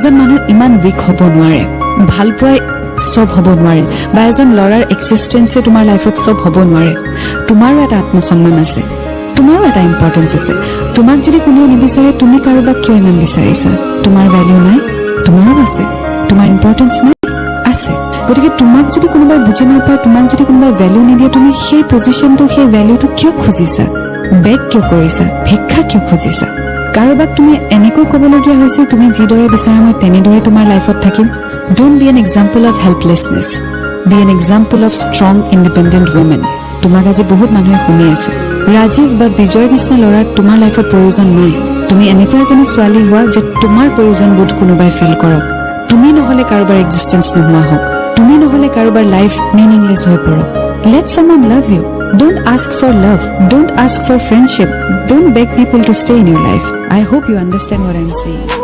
এজন মানুহ ইমান উইক হ'ব নোৱাৰে, ভাল পোৱাই সব হ'ব নোৱাৰে, বা এজন ল'ৰাৰ এক্সিষ্টেন্সে তোমাৰ লাইফত সব হ'ব নোৱাৰে। তোমাৰো এটা আত্মসন্মান আছে, তোমাৰো এটা ইম্পৰ্টেঞ্চ আছে। তোমাক যদি কোনেও নিবিচাৰে, তুমি কাৰোবাক কিয় ইমান বিচাৰিছা? তোমাৰ ভেলিউ নাই? তোমাৰো আছে। তোমাৰ ইম্পৰ্টেঞ্চ নাই? আছে। গতিকে তোমাক যদি কোনোবাই বুজি নাপায়, তোমাক যদি কোনোবাই ভেলিউ নিদিয়ে, তুমি সেই পজিশ্যনটো, সেই ভেলিউটো কিয় খুজিছা? বেগ কিয় কৰিছা? ভিক্ষা কিয় খুজিছা? কাৰোবাক তুমি এনেকৈ ক'বলগীয়া হৈছে, তুমি যিদৰে বিচাৰা মই তেনেদৰে তোমাৰ লাইফত থাকিম? Don't be an example of helplessness, be an example of strong independent women. তোমাক আজি বহুত মানুহে শুনি আছে। ৰাজীৱ বা বিজয়ৰ নিচিনা ল'ৰাক তোমাৰ লাইফত প্ৰয়োজন নাই। তুমি এনেকুৱা এজনী ছোৱালী হোৱা যে তোমাৰ প্ৰয়োজন বোধ কোনোবাই ফিল কৰক। তুমি নহ'লে কাৰোবাৰ এক্সিষ্টেঞ্চ নোহোৱা হওক, তুমি নহ'লে কাৰোবাৰ লাইফ মিনিংলেছ হৈ পৰক। Let someone love you. Don't ask for love. Don't ask for friendship. Don't beg people to stay in your life. I hope you understand what I'm saying.